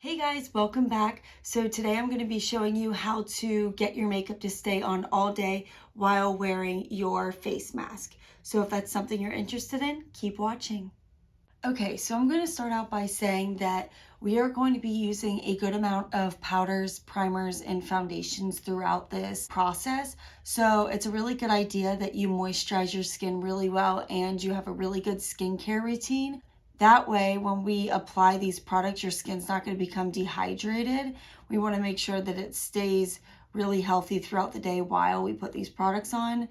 Hey guys, welcome back. So today I'm going to be showing you how to get your makeup to stay on all day while wearing your face mask. So if that's something you're interested in, keep watching. Okay, so I'm going to start out by saying that we are going to be using a good amount of powders, primers, and foundations throughout this process. So it's a really good idea that you moisturize your skin really well and you have a really good skincare routine. That way, when we apply these products, your skin's not going to become dehydrated. We want to make sure that it stays really healthy throughout the day while we put these products on.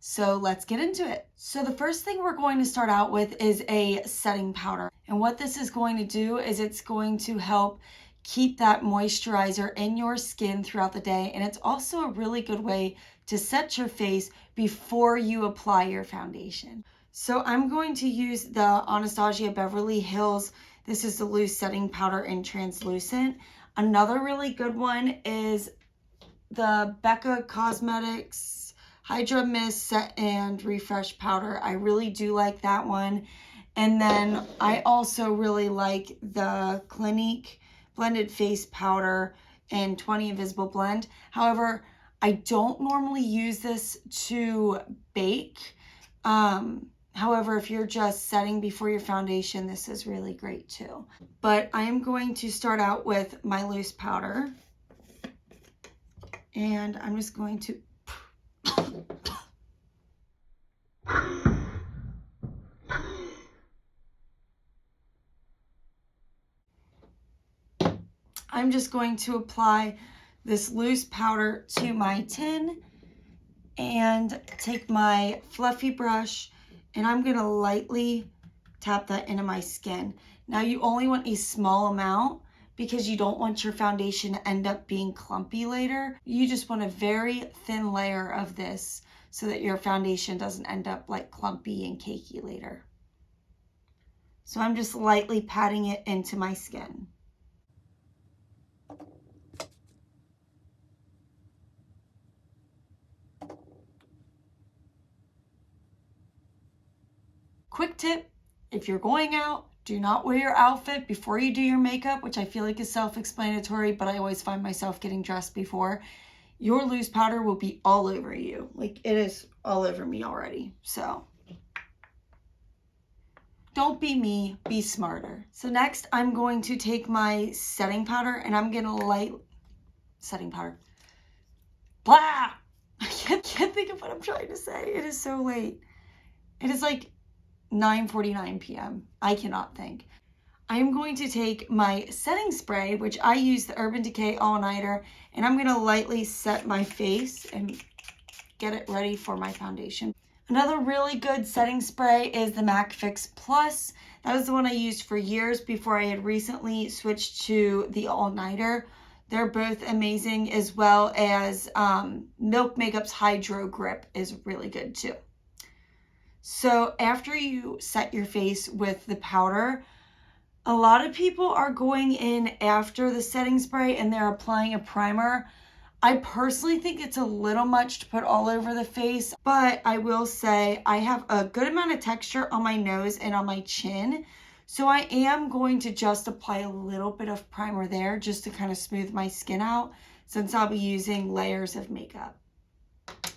So let's get into it. So the first thing we're going to start out with is a setting powder. And what this is going to do is it's going to help keep that moisturizer in your skin throughout the day. And it's also a really good way to set your face before you apply your foundation. So I'm going to use the Anastasia Beverly Hills. This is the loose setting powder in translucent. Another really good one is the Tart Cosmetics Hydra Mist Set and Refresh Powder. I really do like that one. And then I also really like the Clinique Blended Face Powder in 20 Invisible Blend. However, I don't normally use this to bake. However, if you're just setting before your foundation, this is really great too. But I am going to start out with my loose powder. And I'm just going to apply this loose powder to my tin and take my fluffy brush and I'm going to lightly tap that into my skin. Now you only want a small amount because you don't want your foundation to end up being clumpy later. You just want a very thin layer of this so that your foundation doesn't end up like clumpy and cakey later. So I'm just lightly patting it into my skin. Quick tip, if you're going out, do not wear your outfit before you do your makeup, which I feel like is self-explanatory, but I always find myself getting dressed before. Your loose powder will be all over you. Like it is all over me already. So don't be me, be smarter. So next I'm going to take my setting powder and I'm going to setting powder. Blah! I can't think of what I'm trying to say. It is so late. It is like 9:49 p.m. I cannot think. I am going to take my setting spray, which I use the Urban Decay All Nighter, and I'm going to lightly set my face and get it ready for my foundation. Another really good setting spray is the MAC Fix Plus. That was the one I used for years before I had recently switched to the All Nighter. They're both amazing, as well as Milk Makeup's Hydro Grip is really good too. So after you set your face with the powder, a lot of people are going in after the setting spray and they're applying a primer. I personally think it's a little much to put all over the face, but I will say I have a good amount of texture on my nose and on my chin. So I am going to just apply a little bit of primer there just to kind of smooth my skin out since I'll be using layers of makeup.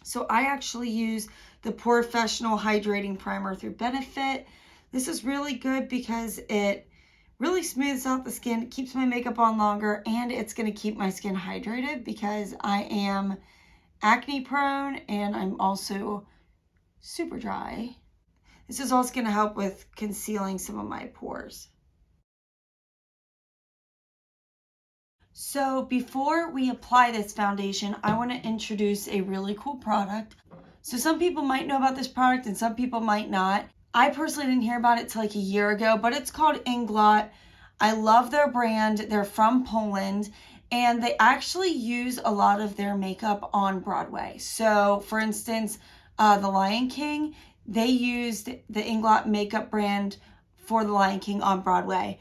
So I actually use the POREfessional Hydrating Primer through Benefit. This is really good because it really smooths out the skin, it keeps my makeup on longer, and it's going to keep my skin hydrated because I am acne prone and I'm also super dry. This is also going to help with concealing some of my pores. So before we apply this foundation, I want to introduce a really cool product. So some people might know about this product and some people might not. I personally didn't hear about it till like a year ago, but it's called Inglot. I love their brand. They're from Poland and they actually use a lot of their makeup on Broadway. So for instance, The Lion King, they used the Inglot makeup brand for The Lion King on Broadway.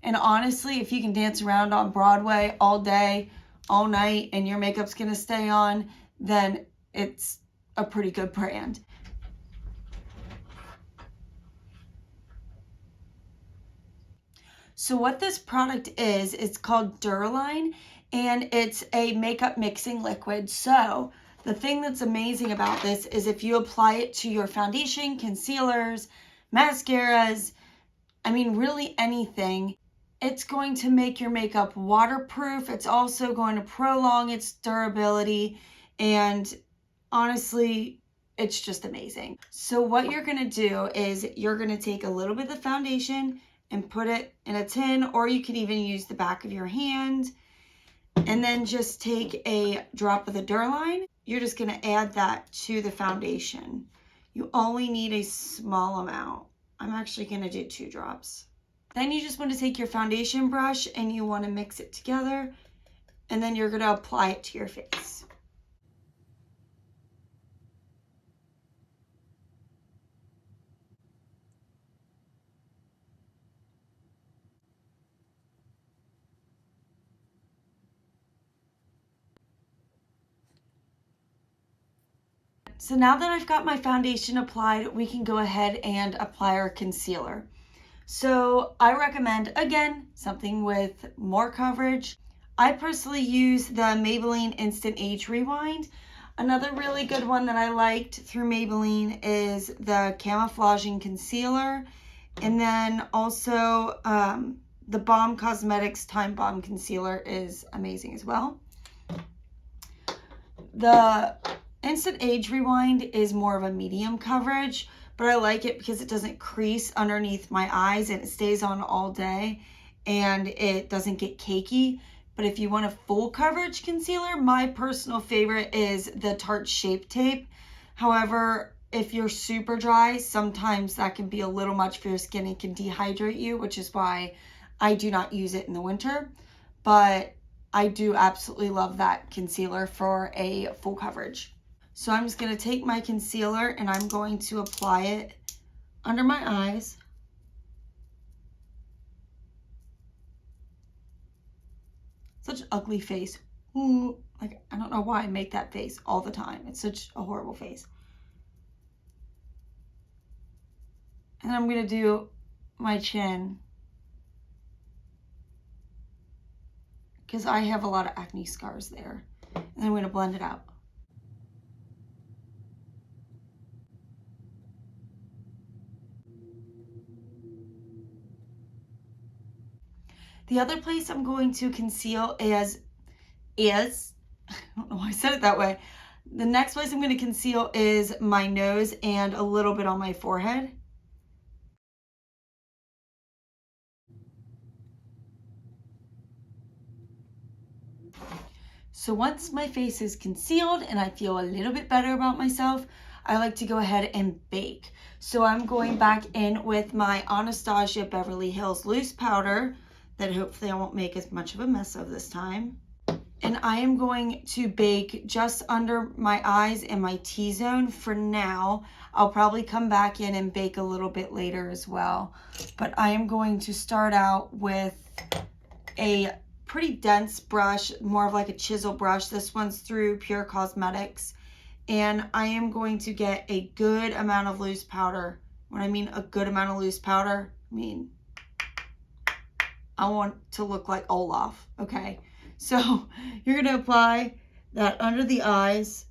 And honestly, if you can dance around on Broadway all day, all night, and your makeup's gonna stay on, then it's a pretty good brand. So what this product is, it's called Duraline, and it's a makeup mixing liquid. So the thing that's amazing about this is if you apply it to your foundation, concealers, mascaras, I mean, really anything, it's going to make your makeup waterproof. It's also going to prolong its durability, and honestly, it's just amazing. So what you're gonna do is you're gonna take a little bit of the foundation and put it in a tin, or you could even use the back of your hand, and then just take a drop of the Duraline. You're just gonna add that to the foundation. You only need a small amount. I'm actually gonna do 2 drops. Then you just want to take your foundation brush and you want to mix it together, and then you're going to apply it to your face. So now that I've got my foundation applied, we can go ahead and apply our concealer. So I recommend, again, something with more coverage. I personally use the Maybelline Instant Age Rewind. Another really good one that I liked through Maybelline is the Camouflaging Concealer. And then also the Tart Cosmetics Time Bomb Concealer is amazing as well. The Instant Age Rewind is more of a medium coverage, but I like it because it doesn't crease underneath my eyes and it stays on all day and it doesn't get cakey. But if you want a full coverage concealer, my personal favorite is the Tarte Shape Tape. However, if you're super dry, sometimes that can be a little much for your skin and can dehydrate you, which is why I do not use it in the winter. But I do absolutely love that concealer for a full coverage. So I'm just going to take my concealer and I'm going to apply it under my eyes. Such an ugly face. Ooh, like, I don't know why I make that face all the time. It's such a horrible face. And I'm going to do my chin, because I have a lot of acne scars there. And then I'm going to blend it out. The other place I'm going to conceal is, I don't know why I said it that way. The next place I'm going to conceal is my nose and a little bit on my forehead. So once my face is concealed and I feel a little bit better about myself, I like to go ahead and bake. So I'm going back in with my Anastasia Beverly Hills loose powder that hopefully I won't make as much of a mess of this time. And I am going to bake just under my eyes and my T-zone for now. I'll probably come back in and bake a little bit later as well. But I am going to start out with a pretty dense brush, more of like a chisel brush. This one's through Pure Cosmetics. And I am going to get a good amount of loose powder. When I mean a good amount of loose powder, I mean I want to look like Olaf, okay? So you're going to apply that under the eyes.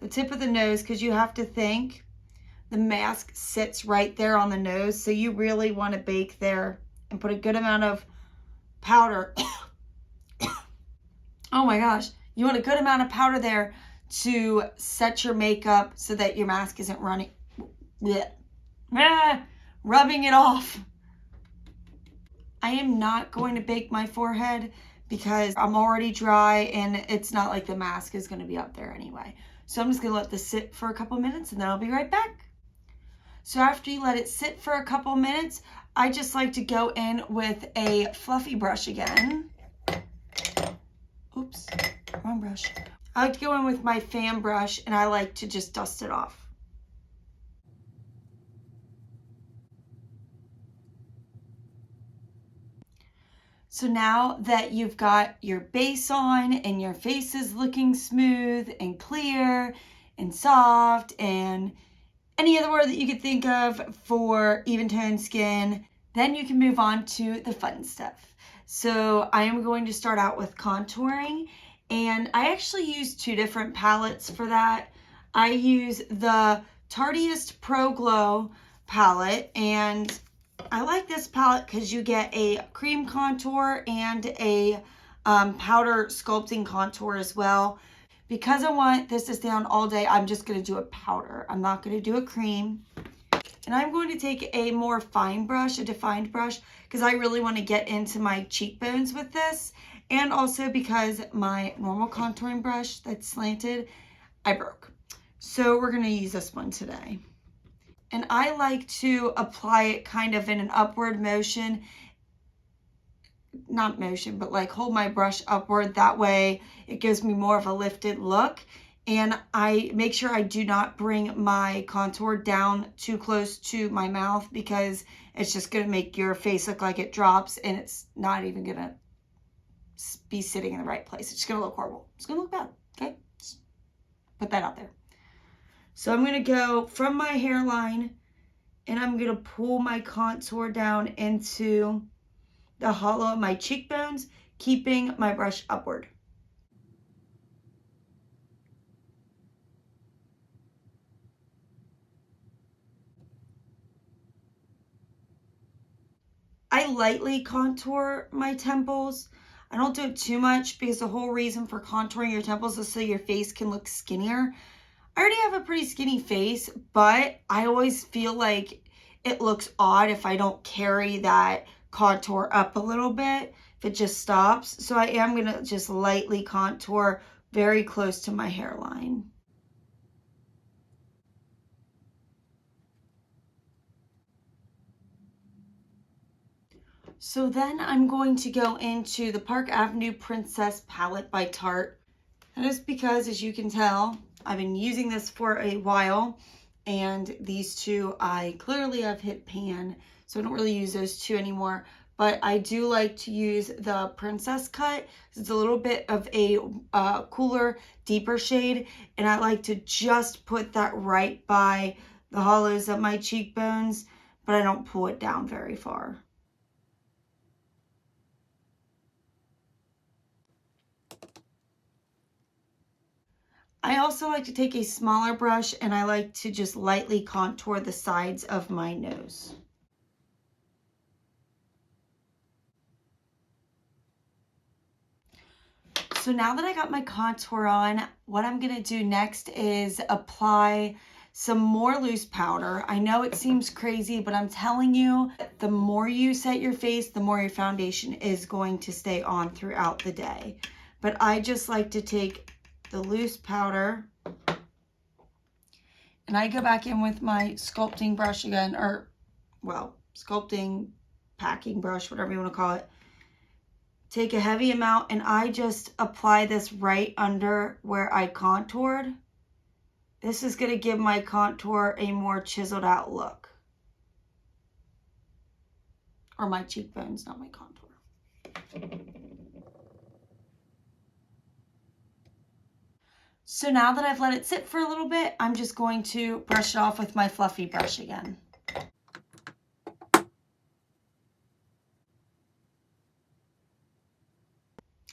The tip of the nose, because you have to think the mask sits right there on the nose. So you really want to bake there and put a good amount of powder. Oh my gosh. You want a good amount of powder there to set your makeup so that your mask isn't rubbing it off. I am not going to bake my forehead because I'm already dry and it's not like the mask is going to be up there anyway. So I'm just going to let this sit for a couple minutes and then I'll be right back. So after you let it sit for a couple minutes, I just like to go in with a fluffy brush again. Oops, wrong brush. I like to go in with my fan brush and I like to just dust it off. So now that you've got your base on and your face is looking smooth and clear and soft and any other word that you could think of for even toned skin, then you can move on to the fun stuff. So I am going to start out with contouring, and I actually use two different palettes for that. I use the Tarteist Pro Glow palette, and I like this palette because you get a cream contour and a powder sculpting contour as well. Because I want this to stay on all day, I'm just going to do a powder. I'm not going to do a cream. And I'm going to take a more fine brush, a defined brush, because I really want to get into my cheekbones with this. And also because my normal contouring brush that's slanted, I broke. So we're going to use this one today. And I like to apply it kind of in an upward motion. Not motion, but like hold my brush upward. That way it gives me more of a lifted look. And I make sure I do not bring my contour down too close to my mouth, because it's just going to make your face look like it drops, and it's not even going to be sitting in the right place. It's just going to look horrible. It's going to look bad. Okay? Just put that out there. So I'm going to go from my hairline, and I'm going to pull my contour down into the hollow of my cheekbones, keeping my brush upward. I lightly contour my temples. I don't do it too much, because the whole reason for contouring your temples is so your face can look skinnier. I already have a pretty skinny face, but I always feel like it looks odd if I don't carry that contour up a little bit, if it just stops. So I am going to just lightly contour very close to my hairline. So then I'm going to go into the Park Avenue Princess palette by Tarte. That is because, as you can tell, I've been using this for a while, and these two I clearly have hit pan, so I don't really use those two anymore. But I do like to use the Princess cut. It's a little bit of a cooler, deeper shade, and I like to just put that right by the hollows of my cheekbones, but I don't pull it down very far. I also like to take a smaller brush, and I like to just lightly contour the sides of my nose. So now that I got my contour on, what I'm going to do next is apply some more loose powder. I know it seems crazy, but I'm telling you, the more you set your face, the more your foundation is going to stay on throughout the day. But I just like to take the loose powder, and I go back in with my sculpting brush again, or, well, sculpting packing brush, whatever you want to call it. Take a heavy amount, and I just apply this right under where I contoured. This is going to give my contour a more chiseled out look. Or my cheekbones, not my contour. So now that I've let it sit for a little bit, I'm just going to brush it off with my fluffy brush again.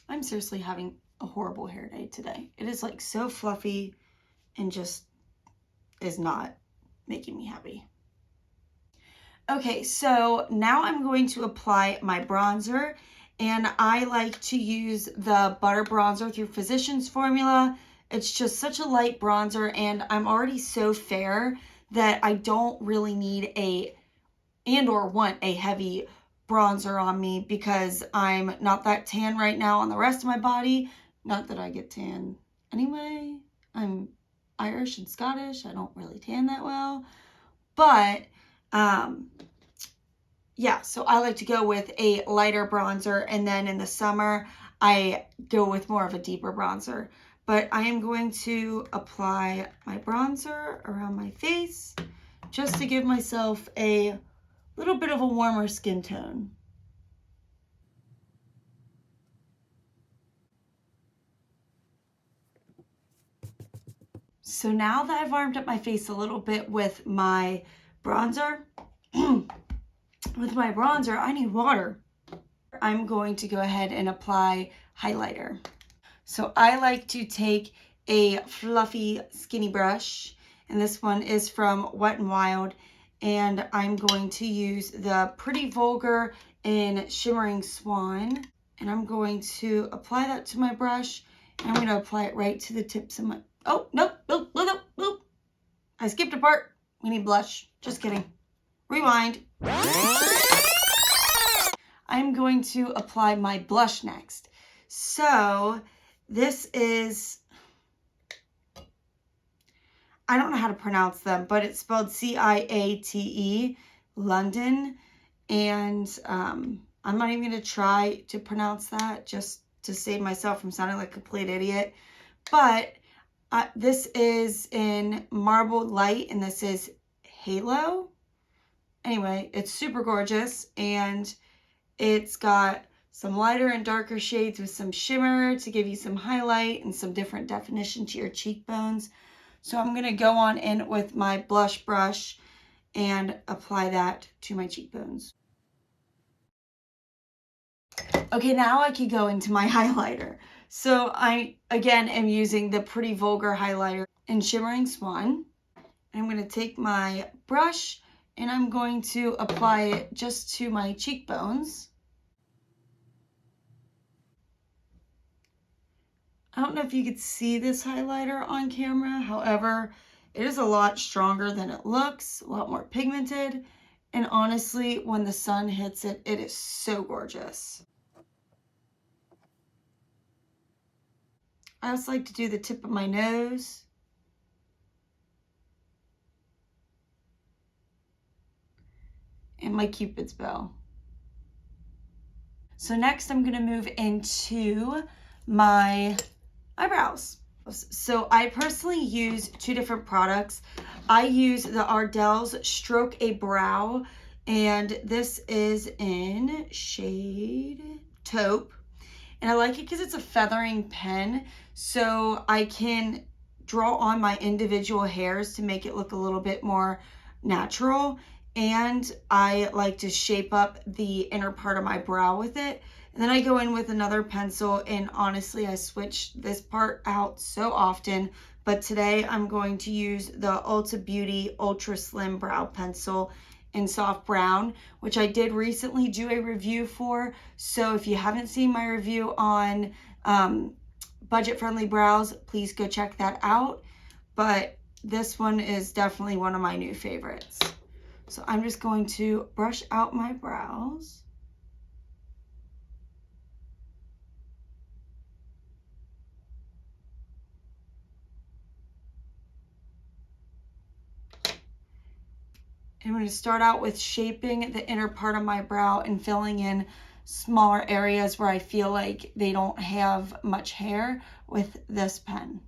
I'm seriously having a horrible hair day today. It is like so fluffy and just is not making me happy. Okay, so now I'm going to apply my bronzer, and I like to use the Butter Bronzer through Physicians Formula. It's just such a light bronzer, and I'm already so fair that I don't really need or want a heavy bronzer on me, because I'm not that tan right now on the rest of my body. Not that I get tan anyway. I'm Irish and Scottish. I don't really tan that well. But yeah, so I like to go with a lighter bronzer, and then in the summer I go with more of a deeper bronzer. But I am going to apply my bronzer around my face just to give myself a little bit of a warmer skin tone. So now that I've warmed up my face a little bit with my bronzer, I need water. I'm going to go ahead and apply highlighter. So I like to take a fluffy skinny brush, and this one is from Wet n Wild, and I'm going to use the Pretty Vulgar in Shimmering Swan, and I'm going to apply that to my brush, and I'm going to apply it right to the tips of my, oh, nope, nope, nope, nope. I skipped a part. We need blush. Just kidding. Rewind. I'm going to apply my blush next. So this is, I don't know how to pronounce them, but it's spelled C-I-A-T-E, London. And I'm not even going to try to pronounce that just to save myself from sounding like a complete idiot. But this is in Marbled Light, and this is Halo. Anyway, it's super gorgeous, and it's got some lighter and darker shades with some shimmer to give you some highlight and some different definition to your cheekbones. So I'm going to go on in with my blush brush and apply that to my cheekbones. Okay, now I can go into my highlighter. So I, again, am using the Pretty Vulgar highlighter in Shimmering Swan. I'm going to take my brush and I'm going to apply it just to my cheekbones. I don't know if you could see this highlighter on camera. However, it is a lot stronger than it looks, a lot more pigmented. And honestly, when the sun hits it, it is so gorgeous. I also like to do the tip of my nose. And my Cupid's bow. So next I'm going to move into my eyebrows. So I personally use two different products. I use the Ardell's Stroke a Brow, and this is in shade Taupe. And I like it because it's a feathering pen, so I can draw on my individual hairs to make it look a little bit more natural. And I like to shape up the inner part of my brow with it. And then I go in with another pencil, and honestly, I switch this part out so often. But today I'm going to use the Ulta Beauty Ultra Slim Brow Pencil in soft brown, which I did recently do a review for. So if you haven't seen my review on budget-friendly brows, please go check that out. But this one is definitely one of my new favorites. So I'm just going to brush out my brows. I'm going to start out with shaping the inner part of my brow and filling in smaller areas where I feel like they don't have much hair with this pen.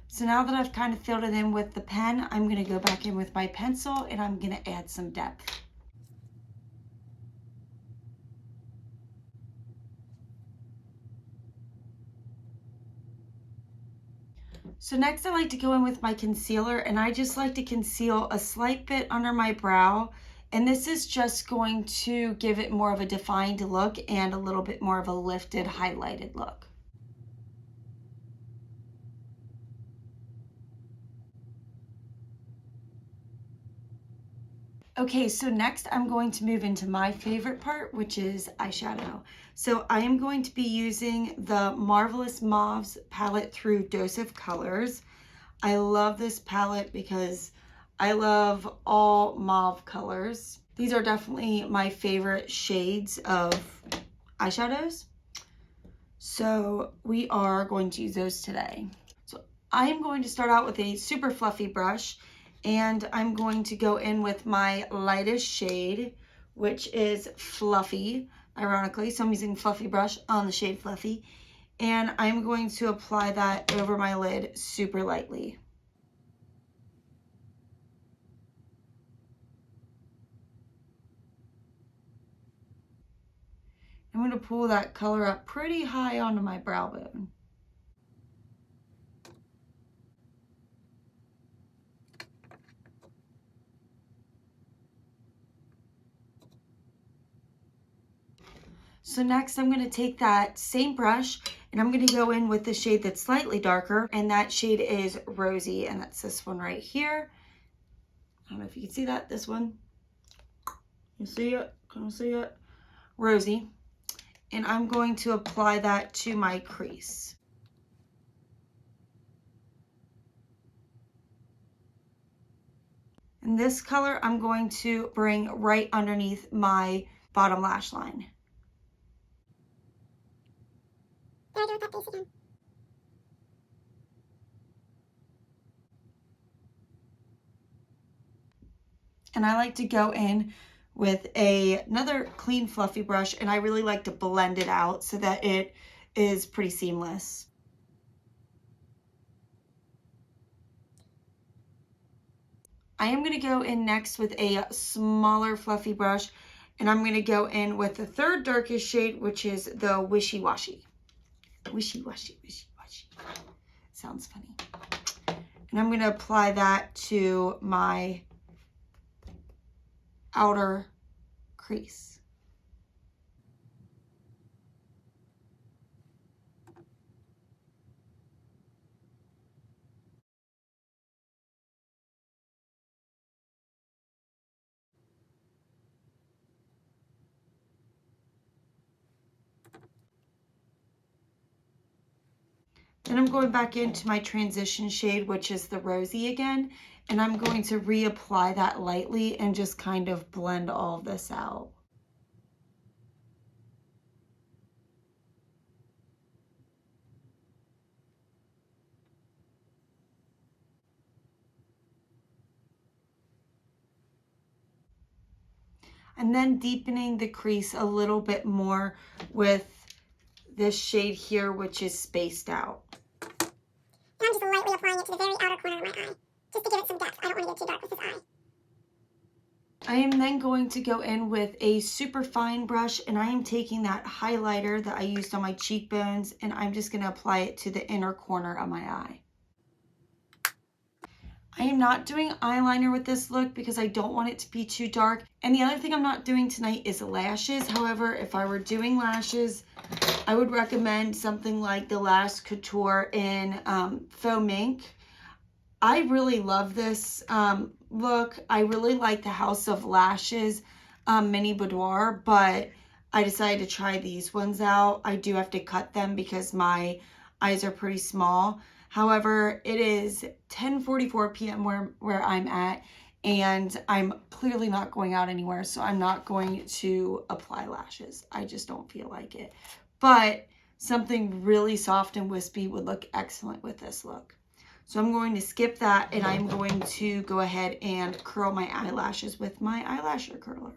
So now that I've kind of filled it in with the pen, I'm going to go back in with my pencil and I'm going to add some depth. So next I like to go in with my concealer, and I just like to conceal a slight bit under my brow. And this is just going to give it more of a defined look and a little bit more of a lifted, highlighted look. Okay, so next I'm going to move into my favorite part, which is eyeshadow. So I am going to be using the Marvelous Mauves palette through Dose of Colors. I love this palette because I love all mauve colors. These are definitely my favorite shades of eyeshadows. So we are going to use those today. So I am going to start out with a super fluffy brush, and I'm going to go in with my lightest shade, which is Fluffy, ironically. So I'm using Fluffy brush on the shade Fluffy. And I'm going to apply that over my lid super lightly. I'm going to pull that color up pretty high onto my brow bone. So next I'm going to take that same brush and I'm going to go in with the shade that's slightly darker, and that shade is Rosy, and that's this one right here. I don't know if you can see that, this one. You see it? Can you see it? Rosy. And I'm going to apply that to my crease. And this color I'm going to bring right underneath my bottom lash line. There I go with that base again. And I like to go in with another clean fluffy brush, and I really like to blend it out so that it is pretty seamless. I am going to go in next with a smaller fluffy brush, and I'm going to go in with the third darkest shade, which is the Wishy Washy. Wishy Washy, Wishy Washy. Sounds funny. And I'm going to apply that to my outer crease. Then I'm going back into my transition shade, which is the Rosy again, and I'm going to reapply that lightly and just kind of blend all of this out. And then deepening the crease a little bit more with this shade here, which is Spaced Out. And I'm just lightly applying it to the very outer corner of my eye, just to give it some depth. I don't want to get too dark with this eye. I am then going to go in with a super fine brush, and I am taking that highlighter that I used on my cheekbones, and I'm just going to apply it to the inner corner of my eye. I am not doing eyeliner with this look because I don't want it to be too dark. And the other thing I'm not doing tonight is lashes. However, if I were doing lashes, I would recommend something like the Lash Couture in Faux Mink. I really love this look. I really like the House of Lashes Mini Boudoir, but I decided to try these ones out. I do have to cut them because my eyes are pretty small. However, it is 10:44 p.m. where I'm at, and I'm clearly not going out anywhere, so I'm not going to apply lashes. I just don't feel like it. But something really soft and wispy would look excellent with this look. So I'm going to skip that, and I'm going to go ahead and curl my eyelashes with my eyelash curler.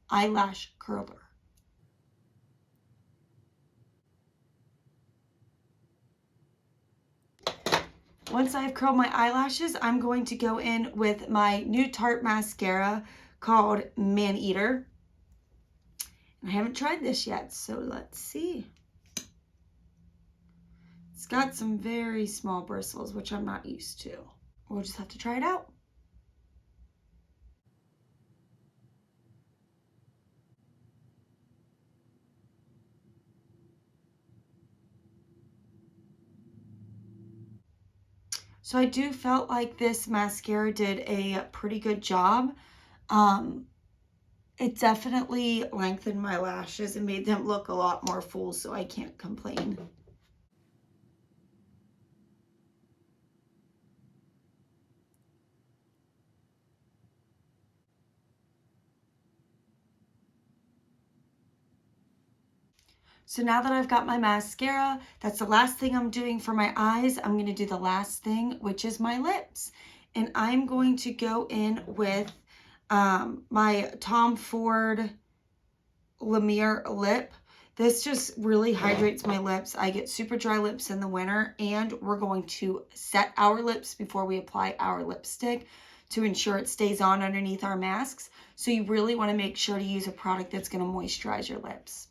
Eyelash curler. Once I've curled my eyelashes, I'm going to go in with my new Tarte mascara called Man Eater. I haven't tried this yet, so let's see. It's got some very small bristles, which I'm not used to. We'll just have to try it out. So I do felt like this mascara did a pretty good job. It definitely lengthened my lashes and made them look a lot more full, so I can't complain. So now that I've got my mascara, that's the last thing I'm doing for my eyes. I'm going to do the last thing, which is my lips. And I'm going to go in with my Tom Ford Lumiere lip. This just really hydrates my lips. I get super dry lips in the winter, and we're going to set our lips before we apply our lipstick to ensure it stays on underneath our masks. So you really want to make sure to use a product that's going to moisturize your lips.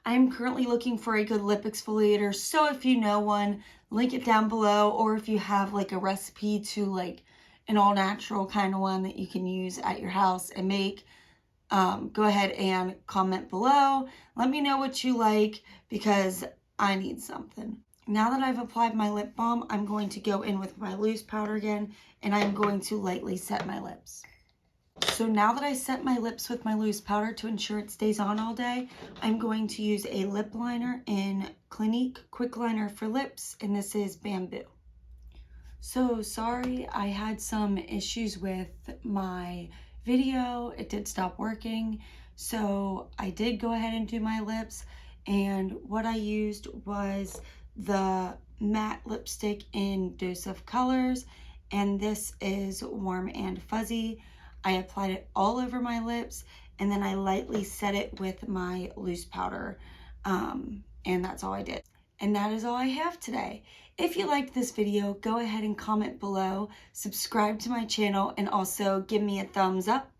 I'm currently looking for a good lip exfoliator, so if you know one, link it down below, or if you have like a recipe to like an all natural kind of one that you can use at your house and make, go ahead and comment below. Let me know what you like because I need something. Now that I've applied my lip balm, I'm going to go in with my loose powder again, and I'm going to lightly set my lips. So now that I set my lips with my loose powder to ensure it stays on all day, I'm going to use a lip liner in Clinique Quick Liner for Lips, and this is Bamboo. So sorry, I had some issues with my video. It did stop working, so I did go ahead and do my lips, and what I used was the matte lipstick in Dose of Colors, and this is Warm and Fuzzy. I applied it all over my lips, and then I lightly set it with my loose powder, and that's all I did. And that is all I have today. If you liked this video, go ahead and comment below, subscribe to my channel, and also give me a thumbs up.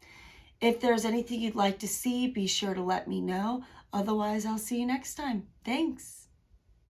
If there's anything you'd like to see, be sure to let me know. Otherwise, I'll see you next time. Thanks.